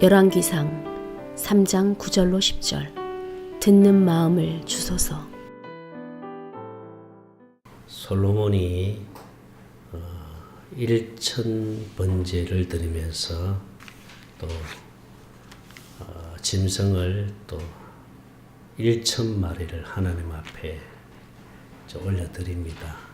열왕기상 3장 9절로 10절 듣는 마음을 주소서. 솔로몬이 1000번제를 드리면서 또 짐승을 또 1000마리를 하나님 앞에 올려드립니다.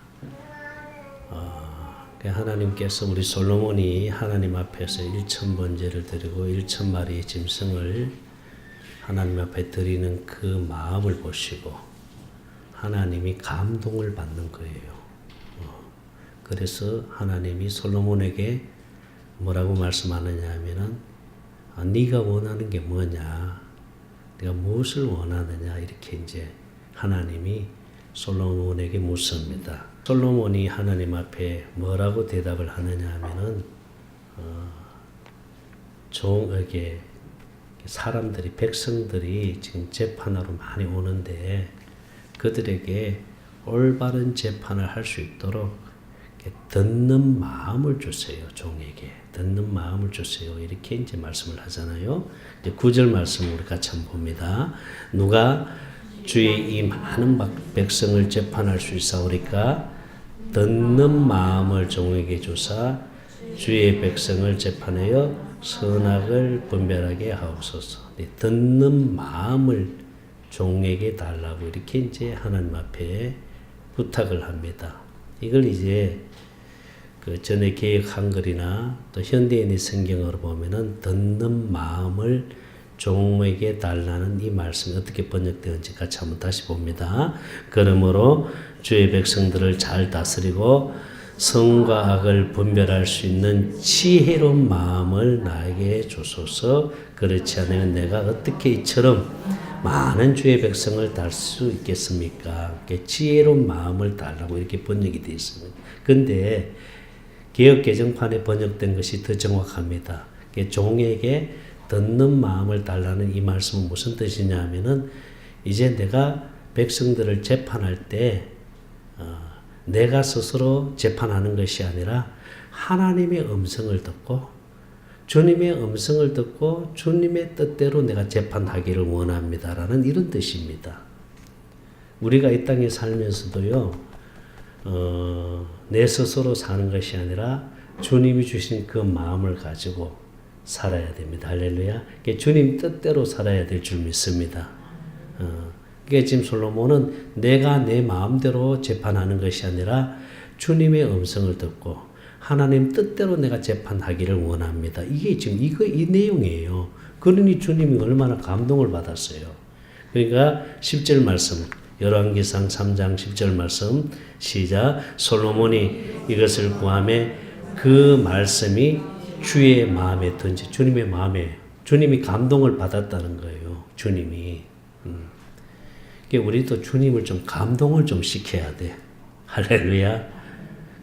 하나님께서 우리 솔로몬이 하나님 앞에서 1000번제를 드리고 1000마리의 짐승을 하나님 앞에 드리는 그 마음을 보시고 하나님이 감동을 받는 거예요. 그래서 하나님이 솔로몬에게 뭐라고 말씀하느냐 하면은 네가 원하는 게 뭐냐, 네가 무엇을 원하느냐, 이렇게 이제 하나님이 솔로몬에게 묻습니다. 솔로몬이 하나님 앞에 뭐라고 대답을 하느냐 하면은 종에게 사람들이, 백성들이 지금 재판하러 많이 오는데 그들에게 올바른 재판을 할 수 있도록 듣는 마음을 주세요. 종에게 듣는 마음을 주세요. 이렇게 이제 말씀을 하잖아요. 이제 9절 말씀 우리 같이 한번 봅니다. 누가 주의 이 많은 백성을 재판할 수 있사오리까? 듣는 마음을 종에게 주사 주의 백성을 재판하여 선악을 분별하게 하옵소서. 듣는 마음을 종에게 달라고 이렇게 이제 하나님 앞에 부탁을 합니다. 이걸 이제 그 전에 개역 한글이나 또 현대인의 성경으로 보면은 듣는 마음을 종에게 달라는 이 말씀이 어떻게 번역되었는지 같이 한번 다시 봅니다. 그러므로 주의 백성들을 잘 다스리고 선과 악을 분별할 수 있는 지혜로운 마음을 나에게 주소서. 그렇지 않으면 내가 어떻게 이처럼 많은 주의 백성을 달 수 있겠습니까? 지혜로운 마음을 달라고 이렇게 번역이 되어 있습니다. 근데 개역 개정판에 번역된 것이 더 정확합니다. 종에게 듣는 마음을 달라는 이 말씀은 무슨 뜻이냐 하면은 이제 내가 백성들을 재판할 때 내가 스스로 재판하는 것이 아니라 하나님의 음성을 듣고 주님의 음성을 듣고 주님의 뜻대로 내가 재판하기를 원합니다라는 이런 뜻입니다. 우리가 이 땅에 살면서도요, 내 스스로 사는 것이 아니라 주님이 주신 그 마음을 가지고 살아야 됩니다. 할렐루야. 주님 뜻대로 살아야 될 줄 믿습니다. 그러니까 지금 솔로몬은 내가 내 마음대로 재판하는 것이 아니라 주님의 음성을 듣고 하나님 뜻대로 내가 재판하기를 원합니다. 이게 지금 이 내용이에요. 그러니 주님이 얼마나 감동을 받았어요. 그러니까 10절 말씀, 열왕기상 3장 10절 말씀 시작. 솔로몬이 이것을 구하며 그 말씀이 주의 마음에 든지, 주님의 마음에, 주님이 감동을 받았다는 거예요. 주님이. 그러니까 우리도 주님을 좀 감동을 좀 시켜야 돼. 할렐루야.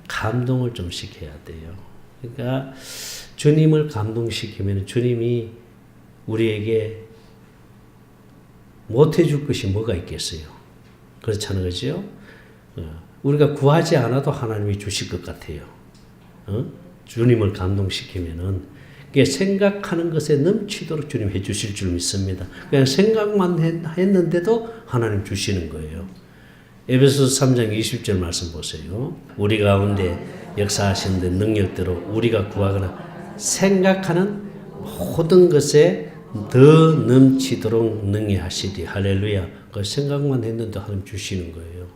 감동을 좀 시켜야 돼요. 그러니까 주님을 감동시키면 주님이 우리에게 못해줄 것이 뭐가 있겠어요. 그렇잖아요. 그죠? 우리가 구하지 않아도 하나님이 주실 것 같아요. 주님을 감동시키면은 생각하는 것에 넘치도록 주님 해주실 줄 믿습니다. 그냥 생각만 했는데도 하나님 주시는 거예요. 에베소서 3장 20절 말씀 보세요. 우리 가운데 역사하신 데 능력대로 우리가 구하거나 생각하는 모든 것에 더 넘치도록 능히 하시리. 할렐루야. 그 생각만 했는데 하나님 주시는 거예요.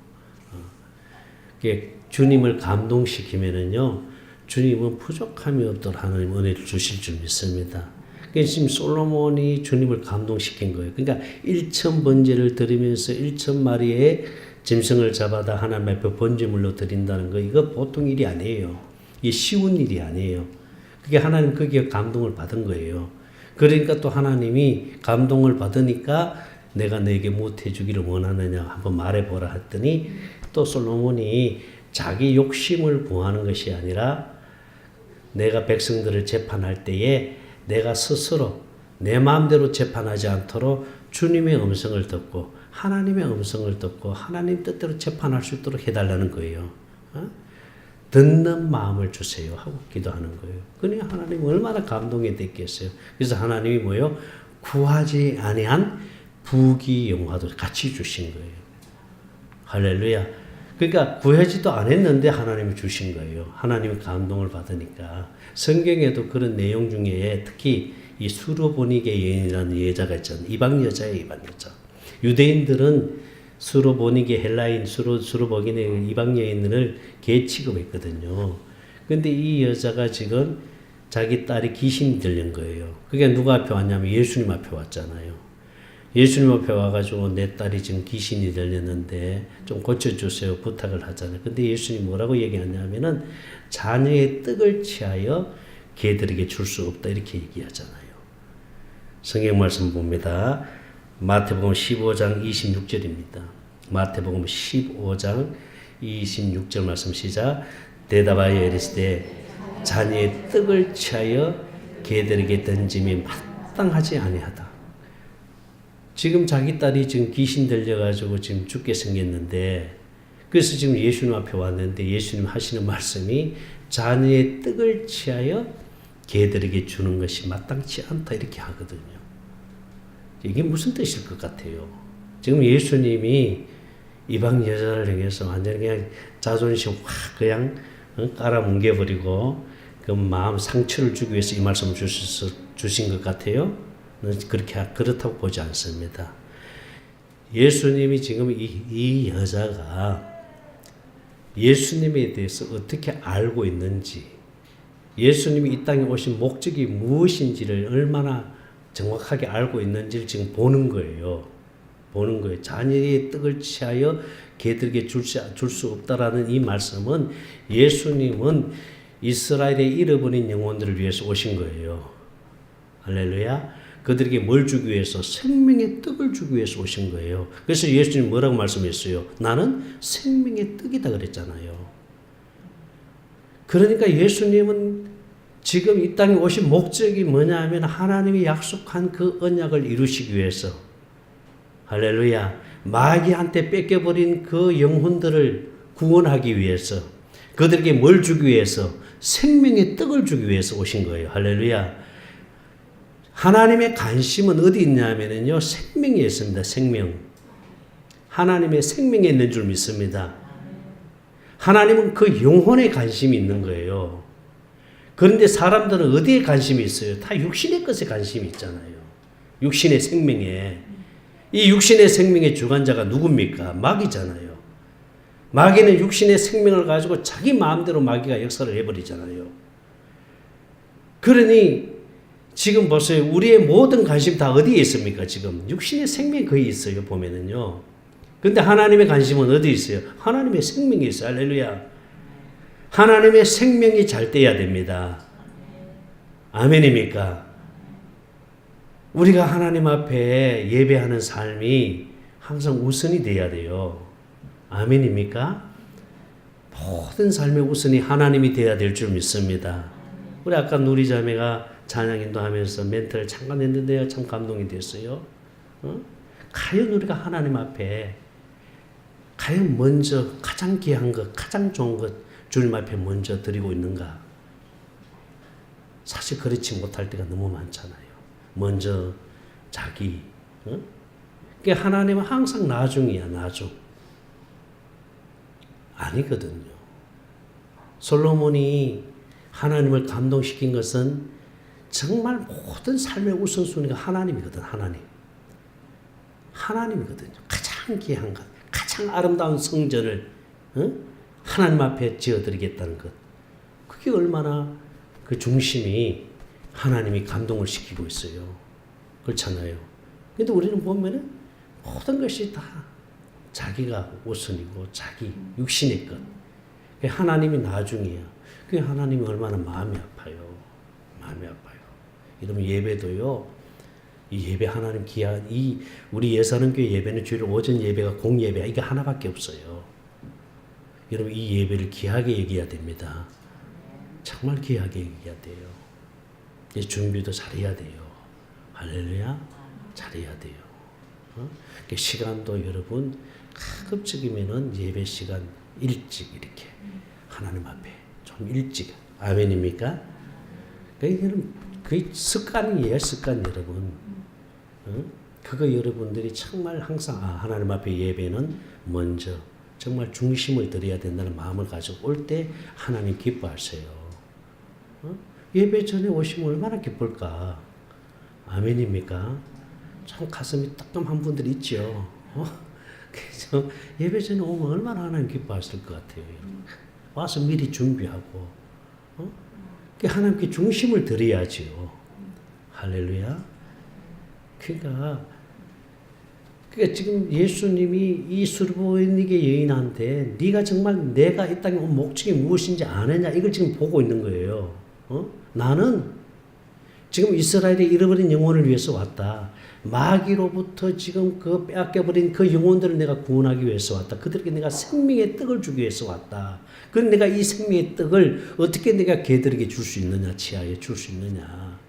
주님을 감동시키면은요, 주님은 부족함이 없도록 하나님 은혜를 주실 줄 믿습니다. 그래서 지금 솔로몬이 주님을 감동시킨 거예요. 그러니까 1000번제를 드리면서 1000마리의 짐승을 잡아다 하나님 앞에 번제물로 드린다는 거, 이거 보통 일이 아니에요. 이게 쉬운 일이 아니에요. 그게 하나님 거기에 감동을 받은 거예요. 그러니까 또 하나님이 감동을 받으니까 내가 너에게 무엇 해주기를 원하느냐 한번 말해보라 했더니 또 솔로몬이 자기 욕심을 구하는 것이 아니라 내가 백성들을 재판할 때에 내가 스스로 내 마음대로 재판하지 않도록 주님의 음성을 듣고 하나님의 음성을 듣고 하나님 뜻대로 재판할 수 있도록 해달라는 거예요. 듣는 마음을 주세요 하고 기도하는 거예요. 그러니 하나님 얼마나 감동이 됐겠어요. 그래서 하나님이 뭐예요? 구하지 아니한 부귀영화도 같이 주신 거예요. 할렐루야. 그러니까 구하지도 않았는데 하나님이 주신 거예요. 하나님이 감동을 받으니까. 성경에도 그런 내용 중에 특히 이 수로보니게 여인이라는 여자가 있잖아요. 이방 여자예요, 이방 여자. 유대인들은 수로보니게 헬라인 수로보니게 이방 여인을 개 취급했거든요. 근데 이 여자가 지금 자기 딸이 귀신이 들린 거예요. 그게 누가 앞에 왔냐면 예수님 앞에 왔잖아요. 예수님 앞에 와가지고 내 딸이 지금 귀신이 들렸는데 좀 고쳐주세요 부탁을 하잖아요. 근데 예수님 뭐라고 얘기하냐면은 자녀의 떡을 취하여 개들에게 줄 수 없다 이렇게 얘기하잖아요. 성경 말씀 봅니다. 마태복음 15장 26절입니다. 마태복음 15장 26절 말씀 시작. 대답하여 이르시되 자녀의 떡을 취하여 개들에게 던짐이 마땅하지 아니하다. 지금 자기 딸이 지금 귀신 들려가지고 지금 죽게 생겼는데, 그래서 지금 예수님 앞에 왔는데 예수님 하시는 말씀이 자녀의 떡을 취하여 개들에게 주는 것이 마땅치 않다 이렇게 하거든요. 이게 무슨 뜻일 것 같아요? 지금 예수님이 이방 여자를 향해서 완전히 그냥 자존심 확 그냥 깔아뭉개버리고 그 마음 상처를 주기 위해서 이 말씀을 주신 것 같아요? 그렇다고 보지 않습니다. 예수님이 지금 이 여자가 예수님에 대해서 어떻게 알고 있는지, 예수님이 이 땅에 오신 목적이 무엇인지를 얼마나 정확하게 알고 있는지를 지금 보는 거예요. 보는 거예요. 자녀의 떡을 취하여 개들에게 줄 수 없다라는 이 말씀은 예수님은 이스라엘의 잃어버린 영혼들을 위해서 오신 거예요. 할렐루야. 그들에게 뭘 주기 위해서? 생명의 떡을 주기 위해서 오신 거예요. 그래서 예수님 뭐라고 말씀했어요? 나는 생명의 떡이다 그랬잖아요. 그러니까 예수님은 지금 이 땅에 오신 목적이 뭐냐 하면 하나님이 약속한 그 언약을 이루시기 위해서, 할렐루야, 마귀한테 뺏겨버린 그 영혼들을 구원하기 위해서, 그들에게 뭘 주기 위해서? 생명의 떡을 주기 위해서 오신 거예요. 할렐루야. 하나님의 관심은 어디 있냐면요, 생명에 있습니다. 생명. 하나님의 생명에 있는 줄 믿습니다. 하나님은 그 영혼에 관심이 있는 거예요. 그런데 사람들은 어디에 관심이 있어요? 다 육신의 것에 관심이 있잖아요. 육신의 생명에. 이 육신의 생명의 주관자가 누굽니까? 마귀잖아요. 마귀는 육신의 생명을 가지고 자기 마음대로 마귀가 역사를 해버리잖아요. 그러니 지금 보세요. 우리의 모든 관심 다 어디에 있습니까? 지금 육신의 생명이 거의 있어요. 보면은요. 근데 하나님의 관심은 어디 있어요? 하나님의 생명이 있어요. 할렐루야. 하나님의 생명이 잘 돼야 됩니다. 아멘입니까? 우리가 하나님 앞에 예배하는 삶이 항상 우선이 돼야 돼요. 아멘입니까? 모든 삶의 우선이 하나님이 돼야 될 줄 믿습니다. 우리 아까 누리자매가 찬양 인도하면서 멘트를 잠깐 했는데요. 참 감동이 됐어요. 과연 우리가 하나님 앞에 과연 먼저 가장 귀한 것, 가장 좋은 것 주님 앞에 먼저 드리고 있는가? 사실 그렇지 못할 때가 너무 많잖아요. 먼저 자기. 그러니까 하나님은 항상 나중이야, 나중. 아니거든요. 솔로몬이 하나님을 감동시킨 것은 정말 모든 삶의 우선순위가 하나님이거든. 하나님이거든요. 가장 귀한 것, 가장 아름다운 성전을 하나님 앞에 지어드리겠다는 것. 그게 얼마나 그 중심이 하나님이 감동을 시키고 있어요. 그렇잖아요. 근데 우리는 보면은 모든 것이 다 자기가 우선이고 자기 육신의 것. 하나님이 나중이야. 그게 하나님이 얼마나 마음이 아파요. 마음이 아파요. 이러면 예배도요. 이 예배 하나님 귀한 이 우리 예산은교회 예배는 주일 오전 예배가 공예배야. 이게 하나밖에 없어요. 여러분 이 예배를 귀하게 여겨야 됩니다. 정말 귀하게 여겨야 돼요. 이 준비도 잘해야 돼요. 할렐루야. 잘해야 돼요. 시간도 여러분 가급적이면은 예배 시간 일찍 이렇게 하나님 앞에 좀 일찍. 아멘입니까? 이거는 거의 습관이에요, 습관 여러분. 그거 여러분들이 정말 항상 하나님 앞에 예배는 먼저 정말 중심을 드려야 된다는 마음을 가지고 올 때 하나님 기뻐하세요. 예배 전에 오시면 얼마나 기쁠까? 아멘입니까? 참 가슴이 따끔한 분들이 있죠. 그래서 예배 전에 오면 얼마나 하나님 기뻐하실 것 같아요. 와서 미리 준비하고 하나님께 중심을 드려야지요. 할렐루야. 그러니까 지금 예수님이 이 수르보니게 여인한테 네가 정말 내가 이 땅에 온 목적이 무엇인지 아느냐 이걸 지금 보고 있는 거예요. 나는 지금 이스라엘의 잃어버린 영혼을 위해서 왔다. 마귀로부터 지금 그 빼앗겨버린 그 영혼들을 내가 구원하기 위해서 왔다. 그들에게 내가 생명의 떡을 주기 위해서 왔다. 그럼 내가 이 생명의 떡을 어떻게 내가 걔들에게 줄 수 있느냐, 치하에 줄 수 있느냐.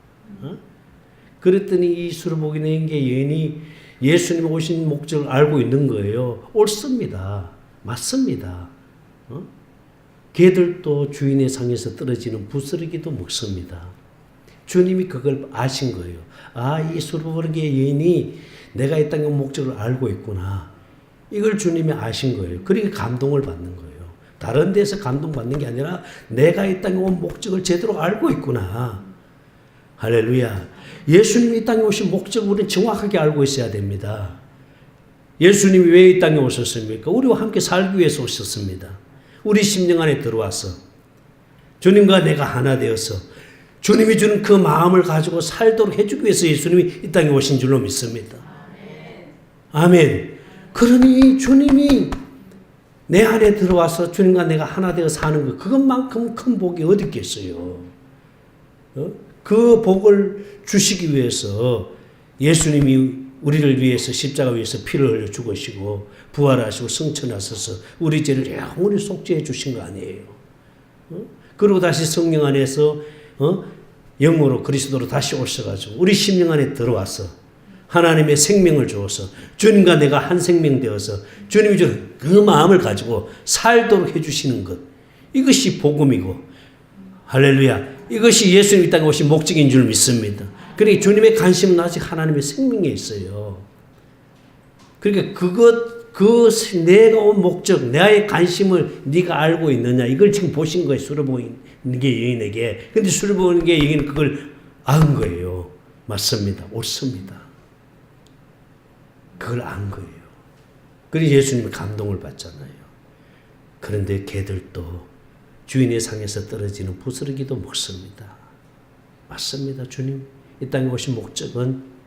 그랬더니 이 수르보니게 여인이 예수님 오신 목적을 알고 있는 거예요. 옳습니다. 맞습니다. 개들도 주인의 상에서 떨어지는 부스러기도 먹습니다. 주님이 그걸 아신 거예요. 이 수르보니게 여인이 내가 이 땅에 온 목적을 알고 있구나. 이걸 주님이 아신 거예요. 그러니까 감동을 받는 거예요. 다른 데서 감동받는 게 아니라 내가 이 땅에 온 목적을 제대로 알고 있구나. 할렐루야. 예수님이 이 땅에 오신 목적을 우리는 정확하게 알고 있어야 됩니다. 예수님이 왜 이 땅에 오셨습니까? 우리와 함께 살기 위해서 오셨습니다. 우리 심령 안에 들어와서 주님과 내가 하나 되어서 주님이 주는 그 마음을 가지고 살도록 해주기 위해서 예수님이 이 땅에 오신 줄로 믿습니다. 아멘. 그러니 주님이 내 안에 들어와서 주님과 내가 하나 되어 사는 것, 그것만큼 큰 복이 어디 있겠어요. 그 복을 주시기 위해서 예수님이 우리를 위해서 십자가 위에서 피를 흘려 죽으시고 부활하시고 승천하셔서 우리 죄를 영원히 속죄해 주신 거 아니에요. 그리고 다시 성령 안에서 영으로 그리스도로 다시 오셔가지고 우리 심령 안에 들어와서 하나님의 생명을 주어서 주님과 내가 한 생명 되어서 주님이 주는 그 마음을 가지고 살도록 해주시는 것, 이것이 복음이고 할렐루야, 이것이 예수님 이 땅에 오신 목적인 줄 믿습니다. 그러니까 주님의 관심은 아직 하나님의 생명에 있어요. 그러니까 내가 온 목적, 나의 관심을 네가 알고 있느냐, 이걸 지금 보신 거예요. 수르보니게 여인에게. 근데 수르보니게 여인은 그걸 안 거예요. 맞습니다. 옳습니다. 그걸 안 거예요. 그래서 예수님이 감동을 받잖아요. 그런데 개들도 주인의 상에서 떨어지는 부스러기도 먹습니다. 맞습니다. 주님 이 땅에 오신 목적은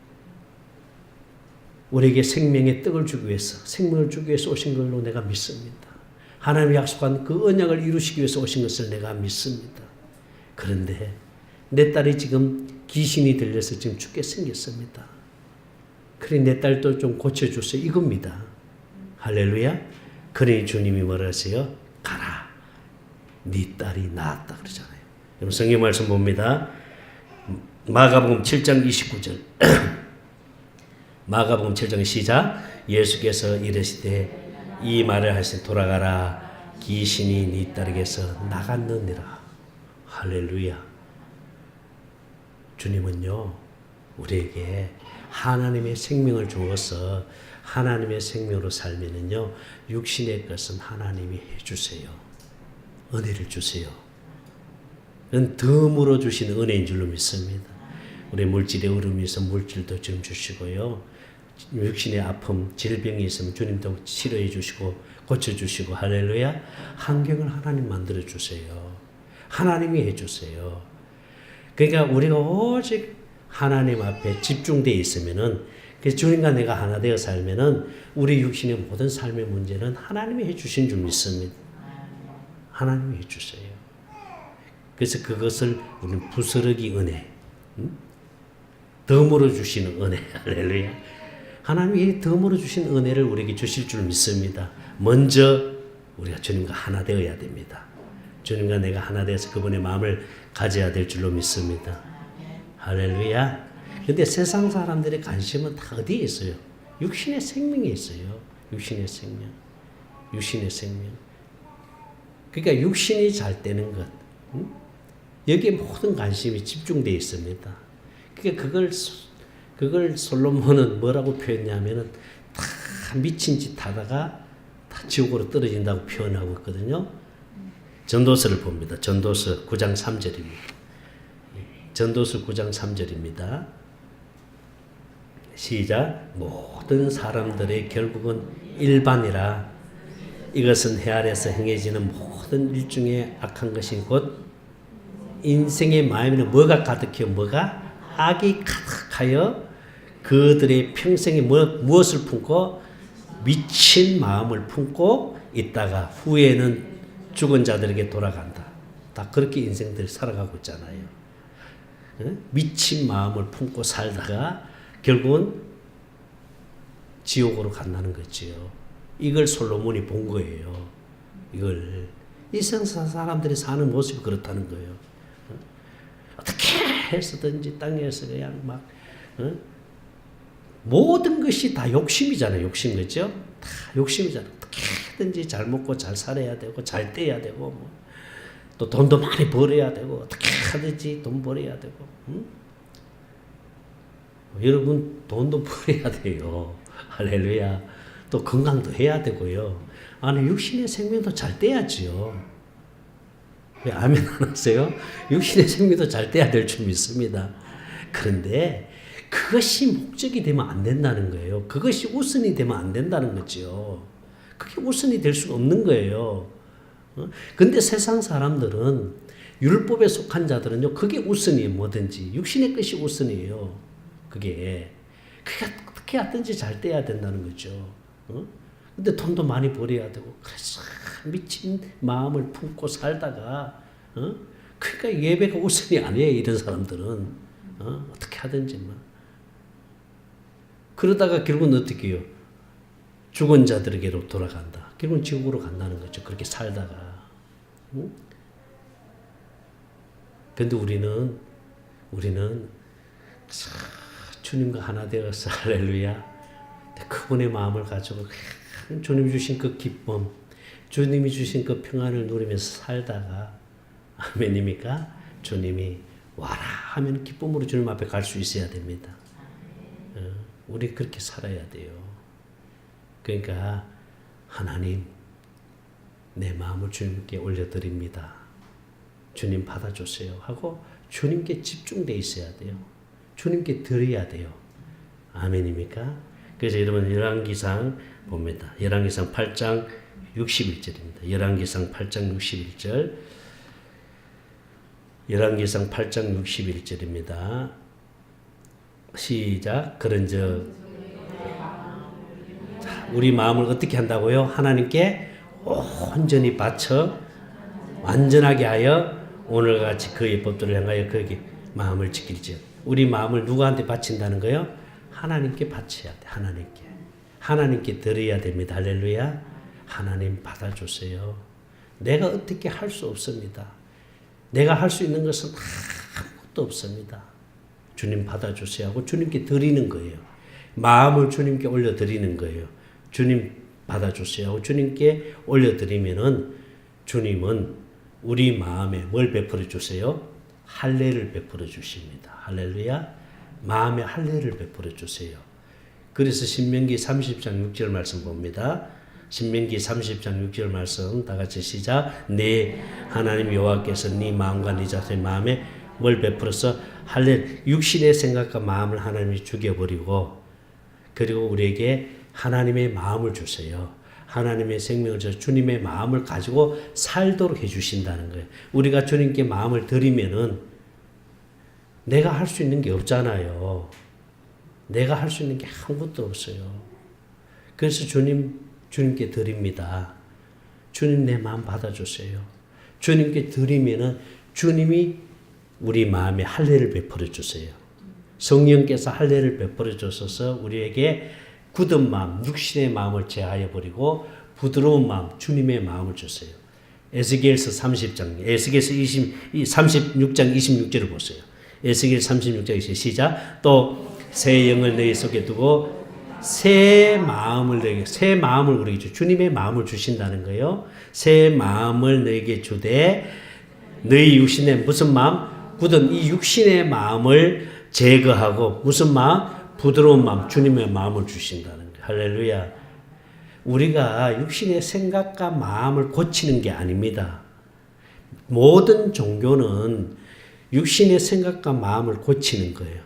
우리에게 생명의 떡을 주기 위해서, 생명을 주기 위해서 오신 걸로 내가 믿습니다. 하나님이 약속한 그 언약을 이루시기 위해서 오신 것을 내가 믿습니다. 그런데 내 딸이 지금 귀신이 들려서 지금 죽게 생겼습니다. 그래 내 딸도 좀 고쳐주세요. 이겁니다. 할렐루야. 그러니 주님이 뭐라 하세요? 가라. 네 딸이 나았다 그러잖아요. 여러분 성경 말씀 봅니다. 마가복음 7장 29절. 마가복음 7장 시작. 예수께서 이르시되 이 말을 하시되 돌아가라. 귀신이 네 딸에게서 나갔느니라. 할렐루야. 주님은요 우리에게 하나님의 생명을 주어서 하나님의 생명으로 살면은요 육신의 것은 하나님이 해주세요. 은혜를 주세요. 그건 덤으로 주시는 은혜인 줄로 믿습니다. 우리 물질의 어려움이 있으면 물질도 좀 주시고요. 육신의 아픔, 질병이 있으면 주님도 치료해 주시고 고쳐주시고 할렐루야. 환경을 하나님 만들어 주세요. 하나님이 해주세요. 그러니까 우리가 오직 하나님 앞에 집중되어 있으면은 그래서 주님과 내가 하나 되어 살면은 우리 육신의 모든 삶의 문제는 하나님이 해주신 줄 믿습니다. 하나님이 해주세요. 그래서 그것을 우리는 부스러기 은혜, 덤으로 주시는 은혜, 할렐루야. 하나님이 덤으로 주신 은혜를 우리에게 주실 줄 믿습니다. 먼저 우리가 주님과 하나 되어야 됩니다. 주님과 내가 하나 되어서 그분의 마음을 가져야 될 줄로 믿습니다. 할렐루야. 근데 세상 사람들의 관심은 다 어디에 있어요? 육신의 생명에 있어요. 육신의 생명. 육신의 생명. 그러니까 육신이 잘 되는 것. 여기에 모든 관심이 집중되어 있습니다. 그러니까 그걸 솔로몬은 뭐라고 표현했냐면은 다 미친 짓 하다가 다 지옥으로 떨어진다고 표현하고 있거든요. 전도서를 봅니다. 전도서 9장 3절입니다. 전도서 9장 3절입니다. 시작. 모든 사람들의 결국은 일반이라 이것은 해 아래에서 행해지는 모든 일 중에 악한 것이 곧 인생의 마음에는 뭐가 가득해요? 뭐가? 악이 가득하여 그들의 평생에 무엇을 품고? 미친 마음을 품고 있다가 후에는 죽은 자들에게 돌아간다. 다 그렇게 인생들이 살아가고 있잖아요. 미친 마음을 품고 살다가 결국은 지옥으로 간다는 거지요. 이걸 솔로몬이 본 거예요. 이걸 이 세상 사람들이 사는 모습이 그렇다는 거예요. 어떻게 해서든지 땅에서 그냥 막 모든 것이 다 욕심이잖아요. 욕심 그죠? 다 욕심이잖아요. 어떻게든지 잘 먹고 잘 살아야 되고 잘 떼야 되고 또 돈도 많이 벌어야 되고 어떻게 하든지 돈 벌어야 되고 여러분 돈도 벌어야 돼요. 할렐루야. 또 건강도 해야 되고요. 아니 육신의 생명도 잘 떼야지요. 왜 아멘 안 하세요? 육신의 생명도 잘 떼야 될 줄 믿습니다. 그런데 그것이 목적이 되면 안 된다는 거예요. 그것이 우선이 되면 안 된다는 거죠. 그게 우선이 될 수가 없는 거예요. 근데 세상 사람들은 율법에 속한 자들은요, 그게 우선이에요. 뭐든지 육신의 것이 우선이에요. 그게 어떻게 하든지 잘 떼야 된다는 거죠. 근데 돈도 많이 벌어야 되고 그래서 미친 마음을 품고 살다가 그러니까 예배가 우선이 아니에요. 이런 사람들은 어떻게 하든지 그러다가 결국은 어떻게 해요? 죽은 자들에게로 돌아간다. 결국은 지옥으로 간다는 거죠. 그렇게 살다가. 그런데 우리는 주님과 하나 되어서 할렐루야. 그분의 마음을 가지고 주님 주신 그 기쁨, 주님이 주신 그 평안을 누리면서 살다가 아멘입니까? 주님이 와라 하면 기쁨으로 주님 앞에 갈 수 있어야 됩니다. 우리 그렇게 살아야 돼요. 그러니까 하나님 내 마음을 주님께 올려드립니다. 주님 받아주세요 하고 주님께 집중되어 있어야 돼요. 주님께 드려야 돼요. 아멘입니까? 그래서 여러분 열왕기상 봅니다. 열왕기상 8장 61절입니다. 열왕기상 8장 61절. 열왕기상 8장 61절입니다. 시작. 그런즉 우리 마음을 어떻게 한다고요? 하나님께 온전히 바쳐 완전하게 하여 오늘같이 그의 법도를 향하여 그에게 마음을 지킬지어. 우리 마음을 누구한테 바친다는 거예요? 하나님께 바쳐야 돼. 하나님께 드려야 됩니다. 할렐루야. 하나님 받아주세요. 내가 어떻게 할 수 없습니다. 내가 할 수 있는 것은 아무것도 없습니다. 주님 받아주세요 하고 주님께 드리는 거예요. 마음을 주님께 올려드리는 거예요. 주님 받아주세요 하고 주님께 올려드리면은 주님은 우리 마음에 뭘 베풀어 주세요? 할례를 베풀어 주십니다. 할렐루야. 마음에 할례를 베풀어 주세요. 그래서 신명기 30장 6절 말씀 봅니다. 신명기 30장 6절 말씀 다 같이 시작. 네 하나님 여호와께서 네 마음과 네 자손의 마음에 뭘 베풀어서 할례 육신의 생각과 마음을 하나님이 죽여버리고 그리고 우리에게 하나님의 마음을 주세요. 하나님의 생명을 주셔서 주님의 마음을 가지고 살도록 해주신다는 거예요. 우리가 주님께 마음을 드리면은 내가 할 수 있는 게 없잖아요. 내가 할 수 있는 게 아무것도 없어요. 그래서 주님께 드립니다. 주님 내 마음 받아주세요. 주님께 드리면은 주님이 우리 마음에 할례를 베풀어 주세요. 성령께서 할례를 베풀어 주셔서 우리에게 굳은 마음, 육신의 마음을 제하여 버리고 부드러운 마음, 주님의 마음을 주세요. 에스겔서 36장 26절을 보세요. 에스겔 36장 시작. 또 새 영을 너희 속에 두고 새 마음을 너에게, 새 마음을 우리에게 주, 주님의 마음을 주신다는 거예요. 새 마음을 너에게 주되 너희 육신에 무슨 마음? 굳은 이 육신의 마음을 제거하고 무슨 마음? 부드러운 마음, 주님의 마음을 주신다는 거예요. 할렐루야. 우리가 육신의 생각과 마음을 고치는 게 아닙니다. 모든 종교는 육신의 생각과 마음을 고치는 거예요.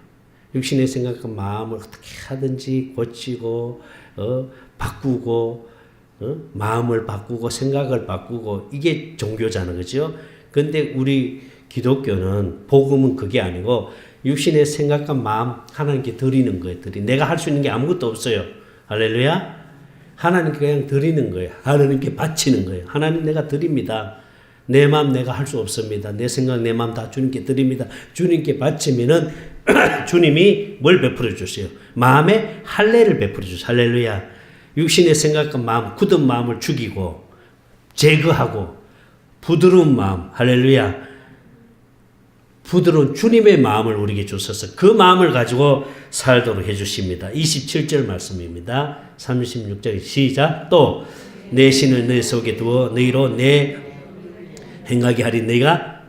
육신의 생각과 마음을 어떻게 하든지 고치고 바꾸고 마음을 바꾸고 생각을 바꾸고 이게 종교잖아요. 그죠? 근데 우리 기독교는 복음은 그게 아니고 육신의 생각과 마음 하나님께 드리는 거예요. 내가 할 수 있는 게 아무것도 없어요. 할렐루야. 하나님께 그냥 드리는 거예요. 하나님께 바치는 거예요. 하나님 내가 드립니다. 내 마음 내가 할 수 없습니다. 내 생각 내 마음 다 주님께 드립니다. 주님께 바치면은 주님이 뭘 베풀어 주세요? 마음에 할례를 베풀어 주세요. 할렐루야. 육신의 생각과 마음, 굳은 마음을 죽이고 제거하고 부드러운 마음, 할렐루야. 부드러운 주님의 마음을 우리에게 주셔서 그 마음을 가지고 살도록 해주십니다. 27절 말씀입니다. 36절 시작. 또 내 신을 내 속에 두어 너희로 내 행하게 하리. 너희가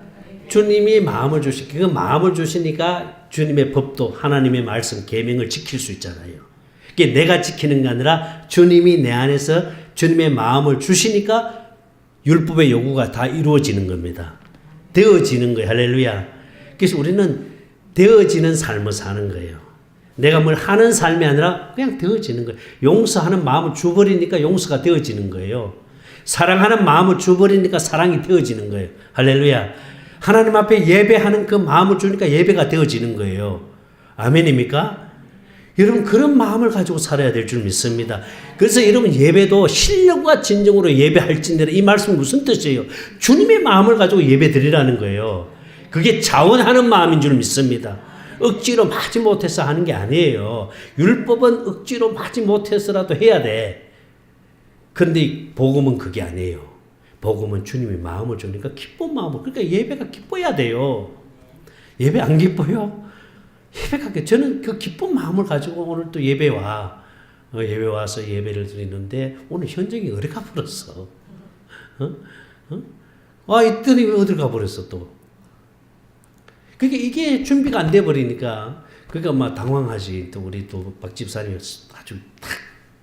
주님이 마음을 주시고 그 마음을 주시니까 주님의 법도 하나님의 말씀 계명을 지킬 수 있잖아요. 그게 내가 지키는 게 아니라 주님이 내 안에서 주님의 마음을 주시니까 율법의 요구가 다 이루어지는 겁니다. 되어지는 거예요. 할렐루야. 그래서 우리는 되어지는 삶을 사는 거예요. 내가 뭘 하는 삶이 아니라 그냥 되어지는 거예요. 용서하는 마음을 줘버리니까 용서가 되어지는 거예요. 사랑하는 마음을 줘버리니까 사랑이 되어지는 거예요. 할렐루야. 하나님 앞에 예배하는 그 마음을 주니까 예배가 되어지는 거예요. 아멘입니까? 여러분 그런 마음을 가지고 살아야 될 줄 믿습니다. 그래서 여러분 예배도 신령과 진정으로 예배할진대로 이 말씀이 무슨 뜻이에요? 주님의 마음을 가지고 예배 드리라는 거예요. 그게 자원하는 마음인 줄 믿습니다. 억지로 마지 못해서 하는 게 아니에요. 율법은 억지로 마지 못해서라도 해야 돼. 그런데 복음은 그게 아니에요. 복음은 주님이 마음을 주니까 기쁜 마음을. 그러니까 예배가 기뻐야 돼요. 예배 안 기뻐요? 예배가 저는 그 기쁜 마음을 가지고 오늘 또 예배 와서 예배를 드리는데 오늘 현장이 어디 가버렸어? 이들이 어디 가버렸어 또? 그러니까 이게 준비가 안 돼 버리니까 그러니까 막 당황하지. 또 우리 또 박 집사님이 아주 탁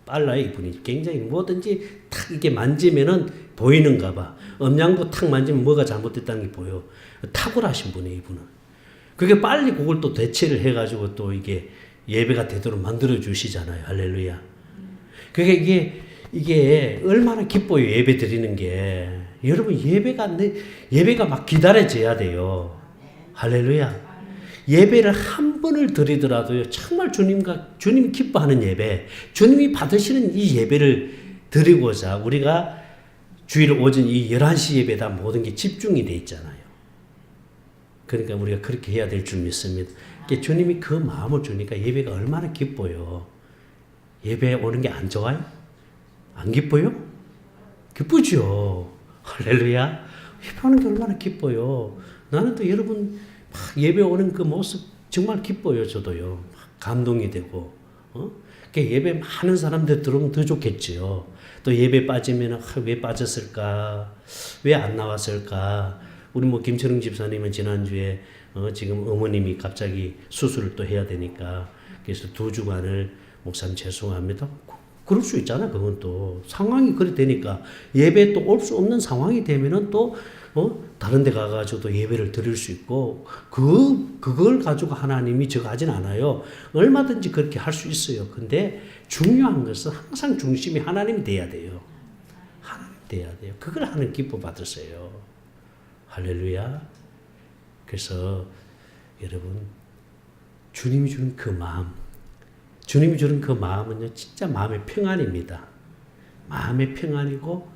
빨라요. 이분이 굉장히 뭐든지 탁 이게 만지면은 보이는가 봐. 음양도 탁 만지면 뭐가 잘못됐다는 게 보여. 탁월하신 분이에요, 이분은. 그게 빨리 그걸 또 대체를 해가지고 또 이게 예배가 되도록 만들어 주시잖아요. 할렐루야. 그러니까 이게 얼마나 기뻐요. 예배 드리는 게. 여러분 예배가 막 기다려져야 돼요. 할렐루야. 예배를 한 번을 드리더라도요. 정말 주님 기뻐하는 예배, 주님이 받으시는 이 예배를 드리고자 우리가 주일 오전 이 11시 예배다 모든 게 집중이 돼 있잖아요. 그러니까 우리가 그렇게 해야 될 줄 믿습니다. 그러니까 주님이 그 마음을 주니까 예배가 얼마나 기뻐요. 예배 오는 게 안 좋아요? 안 기뻐요? 기쁘죠. 할렐루야. 예배 오는 게 얼마나 기뻐요. 나는 또 여러분 막 예배 오는 그 모습 정말 기뻐요. 저도요. 감동이 되고. 그러니까 예배 많은 사람들 들어오면 더 좋겠지요. 또 예배 빠지면 왜 빠졌을까? 왜 안 나왔을까? 우리 김철웅 집사님은 지난주에 지금 어머님이 갑자기 수술을 또 해야 되니까 그래서 2주간을 목사님 죄송합니다. 그럴 수 있잖아. 그건 또 상황이 그래 되니까 예배 또 올 수 없는 상황이 되면은 또 다른 데 가가지고 또 예배를 드릴 수 있고 그걸 가지고 하나님이 저거 하진 않아요. 얼마든지 그렇게 할 수 있어요. 근데 중요한 것은 항상 중심이 하나님이 돼야 돼요. 하나님 돼야 돼요. 그걸 하나님 기뻐 받으세요. 할렐루야. 그래서 여러분 주님이 주는 그 마음, 주님이 주는 그 마음은요 진짜 마음의 평안입니다. 마음의 평안이고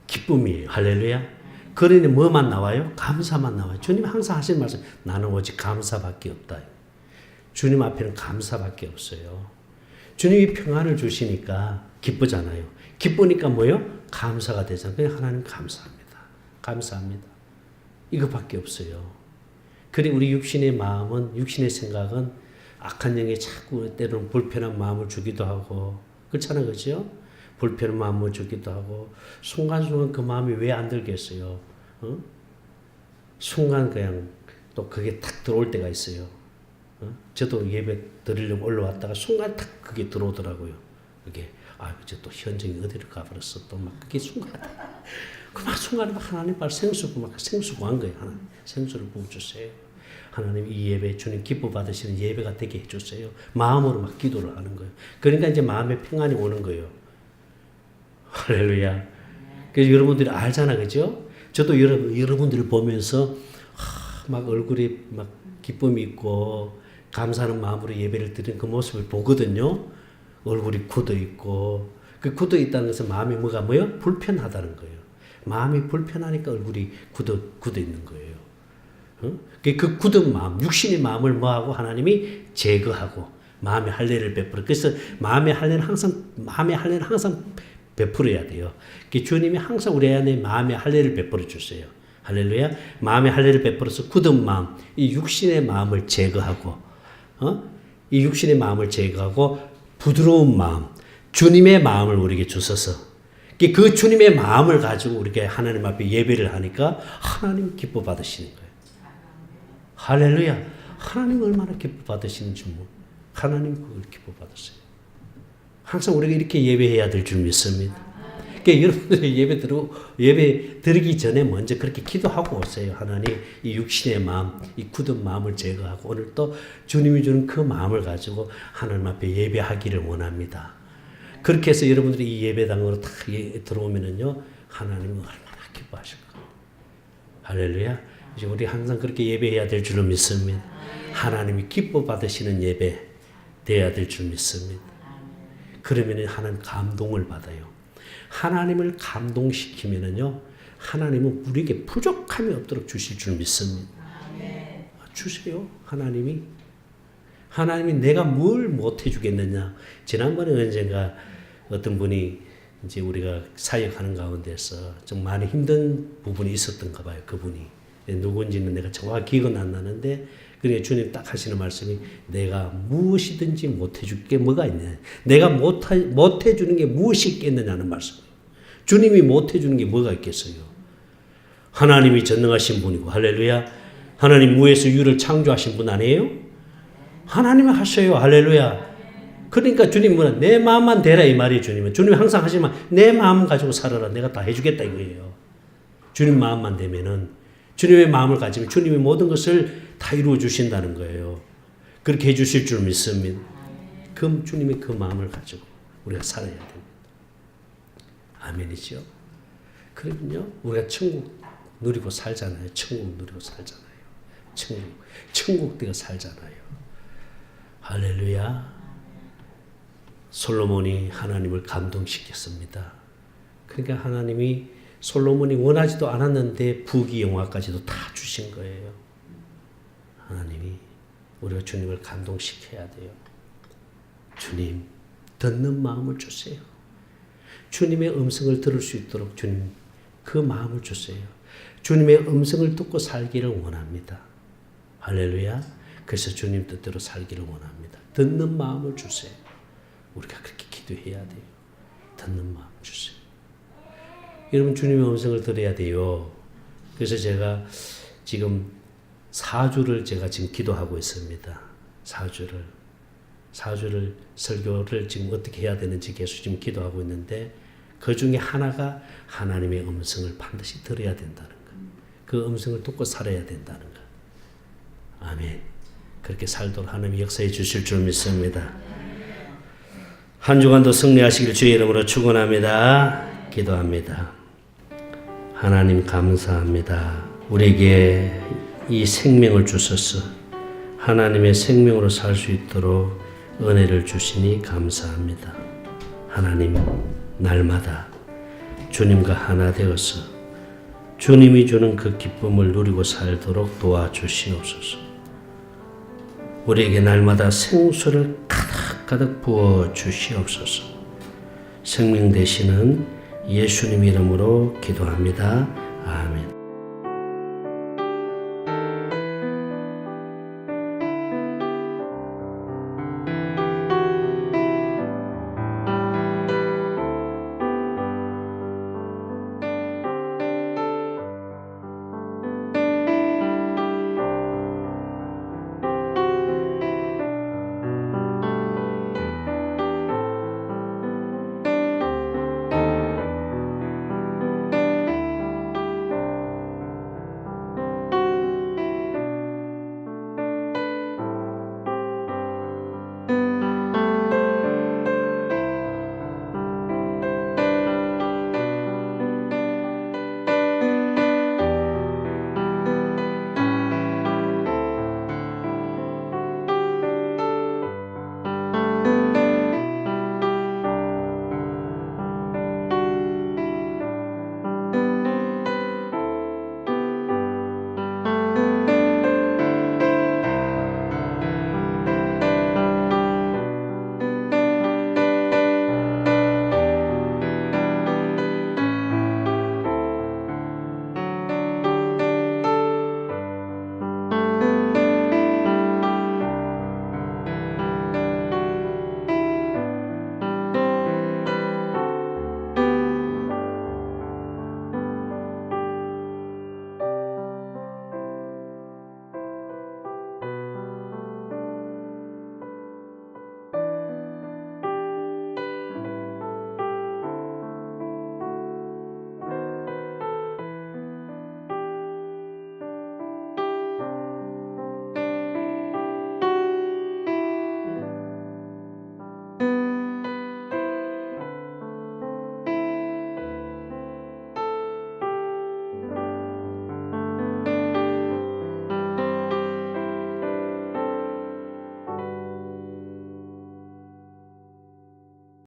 기쁨이에요. 할렐루야. 그러니 뭐만 나와요? 감사만 나와요. 주님 항상 하시는 말씀, 나는 오직 감사밖에 없다. 주님 앞에는 감사밖에 없어요. 주님이 평안을 주시니까 기쁘잖아요. 기쁘니까 뭐요? 감사가 되잖아요. 그냥 하나님 감사합니다. 감사합니다. 이거밖에 없어요. 그리고 우리 육신의 마음은, 육신의 생각은 악한 영에 자꾸 때로는 불편한 마음을 주기도 하고 그렇잖아요. 그죠? 불편한 마음을 주기도 하고 순간순간 그 마음이 왜 안 들겠어요? 순간 그냥 또 그게 탁 들어올 때가 있어요. 저도 예배 드리려고 올라왔다가 순간 탁 그게 들어오더라고요. 그게 이제 또 현정이 어디를 가버렸어. 또 막 그게 순간 그 순간에 막 하나님 발 생수구한 거예요. 하나님 생수를 부어주세요. 하나님 이 예배 주님 기뻐 받으시는 예배가 되게 해주세요. 마음으로 막 기도를 하는 거예요. 그러니까 이제 마음에 평안이 오는 거예요. 할렐루야. 그래서 여러분들이 알잖아, 그죠? 저도 여러분들을 보면서 막 얼굴이 막 기쁨이 있고 감사하는 마음으로 예배를 드리는 그 모습을 보거든요. 얼굴이 굳어 있고 그 굳어 있다는 것은 마음이 뭐예요? 불편하다는 거예요. 마음이 불편하니까 얼굴이 굳어 있는 거예요. 그 굳은 마음, 육신의 마음을 뭐하고 하나님이 제거하고 마음의 할례를 베풀어. 그래서 마음의 할례는 항상 베풀어야 돼요. 주님이 항상 우리 안에 마음의 할례를 베풀어 주세요. 할렐루야. 마음의 할례를 베풀어서 굳은 마음, 이 육신의 마음을 제거하고, 이 육신의 마음을 제거하고 부드러운 마음, 주님의 마음을 우리에게 주셔서 그 주님의 마음을 가지고 우리가 하나님 앞에 예배를 하니까 하나님 기뻐 받으시는 거예요. 할렐루야. 하나님 얼마나 기뻐 받으시는지 하나님 그걸 기뻐 받으세요. 항상 우리가 이렇게 예배해야 될 줄 믿습니다. 그러니까 여러분들이 예배 드리기 전에 먼저 그렇게 기도하고 오세요. 하나님 이 육신의 마음, 이 굳은 마음을 제거하고 오늘 또 주님이 주는 그 마음을 가지고 하나님 앞에 예배하기를 원합니다. 그렇게 해서 여러분들이 이 예배당으로 딱 들어오면은요, 하나님은 얼마나 기뻐하실 거예요. 할렐루야. 이제 우리 항상 그렇게 예배해야 될 줄로 믿습니다. 하나님이 기뻐 받으시는 예배 돼야 될 줄 믿습니다. 그러면 하나님 감동을 받아요. 하나님을 감동시키면은요, 하나님은 우리에게 부족함이 없도록 주실 줄 믿습니다. 주세요. 하나님이 내가 뭘 못해 주겠느냐. 지난번에 언젠가 어떤 분이 이제 우리가 사역하는 가운데서 좀 많이 힘든 부분이 있었던가 봐요. 그분이 누군지는 내가 정확히 기억은 안 나는데, 그러니까 주님 딱 하시는 말씀이 내가 무엇이든지 못해 줄 게 뭐가 있냐. 내가 못해 주는 게 무엇이 있겠느냐는 말씀이에요. 주님이 못해 주는 게 뭐가 있겠어요. 하나님이 전능하신 분이고, 할렐루야. 하나님 무에서 유를 창조하신 분 아니에요? 하나님이 하셔요. 할렐루야. 그러니까 주님 뭐냐, 내 마음만 대라 이 말이에요. 주님이 항상 하시지만 내 마음 가지고 살아라. 내가 다 해주겠다 이거예요. 주님 마음만 되면은, 주님의 마음을 가지면 주님이 모든 것을 다 이루어 주신다는 거예요. 그렇게 해주실 줄 믿습니다. 그럼 주님이 그 마음을 가지고 우리가 살아야 됩니다. 아멘이죠. 그러면요, 우리가 천국 누리고 살잖아요. 천국 누리고 살잖아요. 천국 되어 살잖아요. 할렐루야. 솔로몬이 하나님을 감동시켰습니다. 그러니까 하나님이 솔로몬이 원하지도 않았는데 부귀 영화까지도 다 주신 거예요. 하나님이 우리가 주님을 감동시켜야 돼요. 주님, 듣는 마음을 주세요. 주님의 음성을 들을 수 있도록 주님 그 마음을 주세요. 주님의 음성을 듣고 살기를 원합니다. 할렐루야. 그래서 주님 뜻대로 살기를 원합니다. 듣는 마음을 주세요. 우리가 그렇게 기도해야 돼요. 듣는 마음 주세요. 여러분 주님의 음성을 들어야 돼요. 그래서 제가 지금 4주를 제가 지금 기도하고 있습니다. 4주를 설교를 지금 어떻게 해야 되는지 계속 지금 기도하고 있는데, 그 중에 하나가 하나님의 음성을 반드시 들어야 된다는 것. 그 음성을 듣고 살아야 된다는 것. 아멘. 그렇게 살도록 하나님이 역사해 주실 줄 믿습니다. 한 주간도 승리하시길 주의 이름으로 축원합니다. 기도합니다. 하나님 감사합니다. 우리에게 이 생명을 주셔서 하나님의 생명으로 살 수 있도록 은혜를 주시니 감사합니다. 하나님, 날마다 주님과 하나 되어서 주님이 주는 그 기쁨을 누리고 살도록 도와주시옵소서. 우리에게 날마다 생수를 가득가득 부어 주시옵소서. 생명 되시는 예수님 이름으로 기도합니다. 아멘.